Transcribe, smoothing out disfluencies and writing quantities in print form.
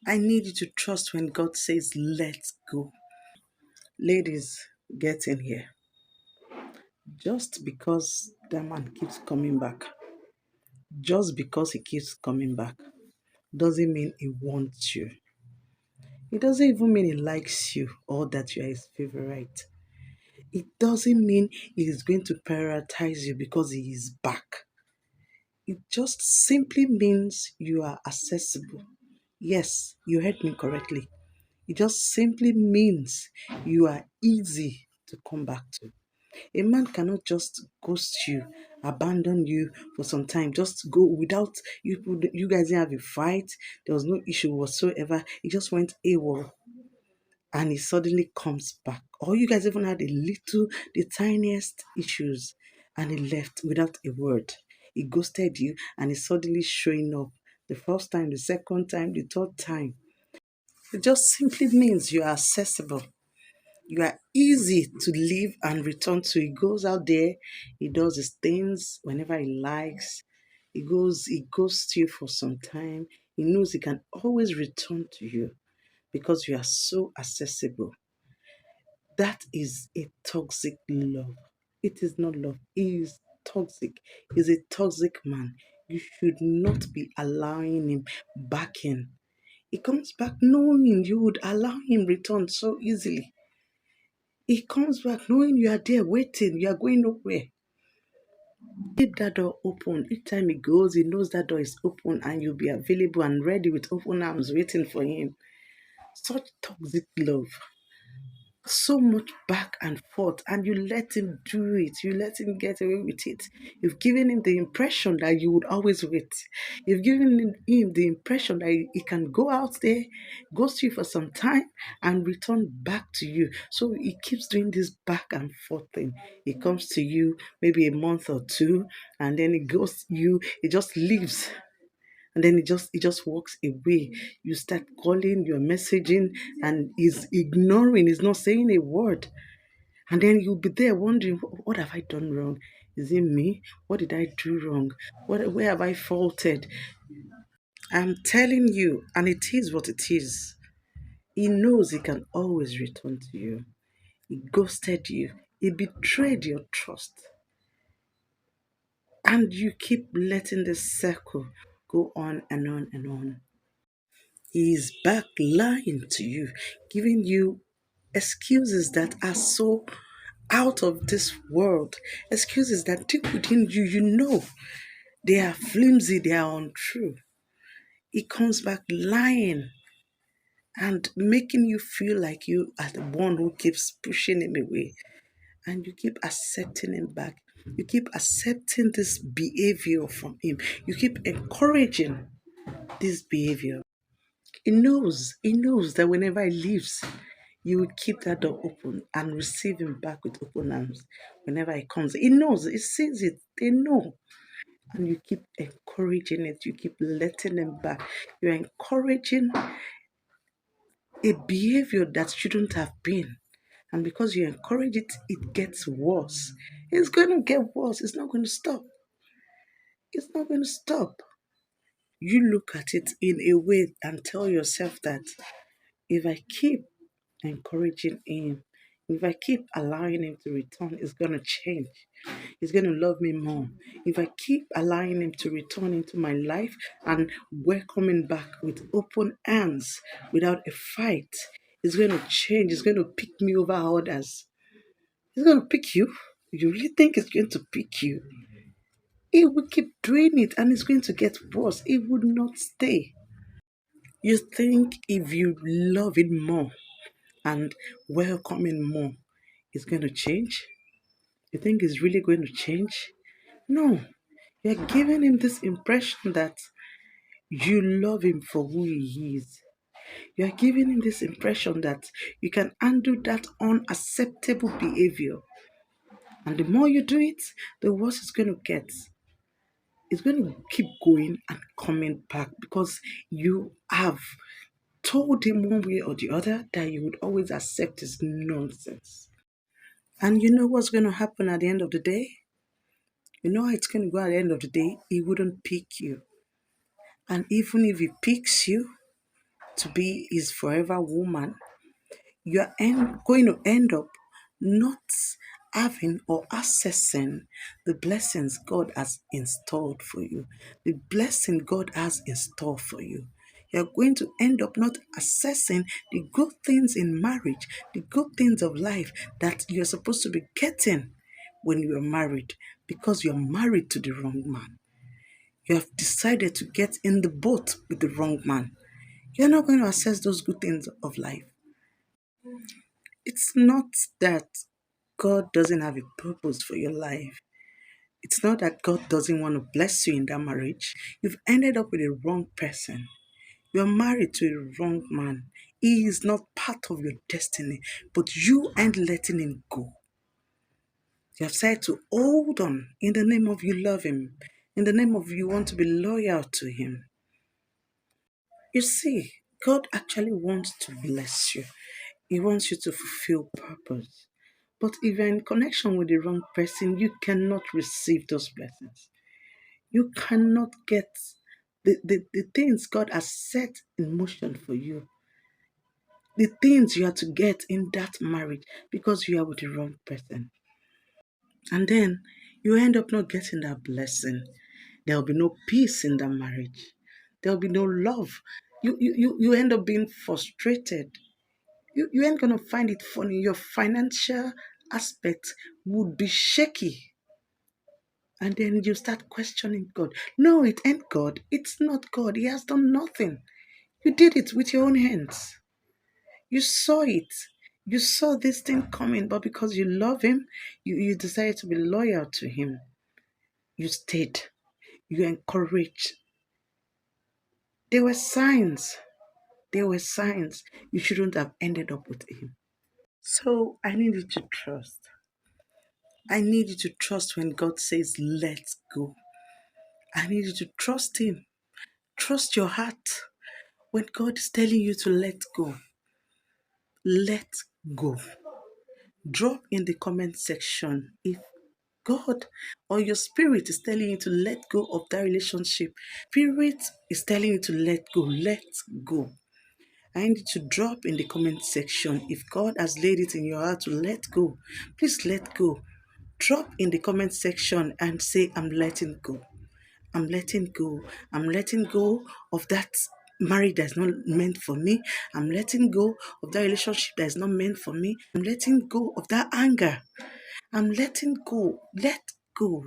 I need you to trust when God says, let's go. Ladies, get in here. Just because that man keeps coming back, just because he keeps coming back, doesn't mean he wants you. It doesn't even mean he likes you or that you are his favorite. It doesn't mean he is going to prioritize you because he is back. It just simply means you are accessible. Yes, you heard me correctly. It just simply means you are easy to come back to. A man cannot just ghost you, abandon you for some time, just go without you guys didn't have a fight. There was no issue whatsoever. He just went AWOL and he suddenly comes back. Or you guys even had the tiniest issues, and he left without a word. He ghosted you and he's suddenly showing up the first time, the second time, the third time. It just simply means you are accessible. You are easy to leave and return to. He goes out there, he does his things whenever he likes. He goes to you for some time. He knows he can always return to you because you are so accessible. That is a toxic love. It is not love. He is toxic. He's a toxic man. You should not be allowing him back in. He comes back knowing you would allow him return so easily. He comes back knowing you are there waiting, you are going nowhere. Keep that door open. Each time he goes, he knows that door is open and you'll be available and ready with open arms waiting for him. Such toxic love. So much back and forth, and you let him do it. You let him get away with it. You've given him the impression that you would always wait. You've given him the impression that he can go out there, ghost you for some time, and return back to you. So he keeps doing this back and forth thing. He comes to you maybe a month or two, and then he ghosts you. He just leaves and then he just walks away. You start calling, you're messaging, and he's ignoring, he's not saying a word. And then you'll be there wondering, what have I done wrong? Is it me? What did I do wrong? Where have I faulted? I'm telling you, and it is what it is. He knows he can always return to you. He ghosted you. He betrayed your trust. And you keep letting this circle go on and on and on. He is back lying to you, giving you excuses that are so out of this world, excuses that deep within you, you know they are flimsy, they are untrue. He comes back lying and making you feel like you are the one who keeps pushing him away, and you keep accepting him back. You keep accepting this behavior from him. You keep encouraging this behavior. He knows that whenever he leaves, you will keep that door open and receive him back with open arms whenever he comes. He knows, he sees it, they know. And you keep encouraging it, you keep letting him back. You're encouraging a behavior that shouldn't have been. And because you encourage it, it gets worse. It's going to get worse. It's not going to stop. It's not going to stop. You look at it in a way and tell yourself that if I keep encouraging him, if I keep allowing him to return, it's going to change. He's going to love me more. If I keep allowing him to return into my life and welcoming back with open arms without a fight, he's going to change. He's going to pick me over others. He's going to pick you. You really think he's going to pick you? He will keep doing it and it's going to get worse. It would not stay. You think if you love it more and welcoming more, it's going to change? You think it's really going to change? No. You're giving him this impression that you love him for who he is. You're giving him this impression that you can undo that unacceptable behavior. And the more you do it, the worse it's going to get. It's going to keep going and coming back because you have told him one way or the other that you would always accept his nonsense. And you know what's going to happen at the end of the day? You know how it's going to go at the end of the day? He wouldn't pick you. And even if he picks you, to be his forever woman, going to end up not having or accessing the blessings God has installed for you, the blessing God has in store for you. You're going to end up not accessing the good things in marriage, the good things of life that you're supposed to be getting when you're married, because you're married to the wrong man. You have decided to get in the boat with the wrong man. You're not going to access those good things of life. It's not that God doesn't have a purpose for your life. It's not that God doesn't want to bless you in that marriage. You've ended up with a wrong person. You're married to a wrong man. He is not part of your destiny, but you ain't letting him go. You have said to hold on in the name of you love him, in the name of you want to be loyal to him. You see, God actually wants to bless you. He wants you to fulfill purpose. But if you're in connection with the wrong person, you cannot receive those blessings. You cannot get the things God has set in motion for you. The things you are to get in that marriage because you are with the wrong person. And then you end up not getting that blessing. There will be no peace in that marriage. There will be no love. You end up being frustrated. You ain't gonna find it funny. Your financial aspect would be shaky. And then you start questioning God. No, it ain't God. It's not God. He has done nothing. You did it with your own hands. You saw it. You saw this thing coming, but because you love him, you decided to be loyal to him. You stayed. You encouraged. There were signs. There were signs. You shouldn't have ended up with him. So I need you to trust. I need you to trust when God says, let go. I need you to trust him. Trust your heart. When God is telling you to let go, let go. Drop in the comment section if God or your spirit is telling you to let go of that relationship. Spirit is telling you to let go. I need you to drop in the comment section if God has laid it in your heart to let go. Please let go. Drop in the comment section and say, I'm letting go. I'm letting go. I'm letting go of that marriage that's not meant for me. I'm letting go of that relationship that's not meant for me. I'm letting go of that anger. I'm letting go. Let go.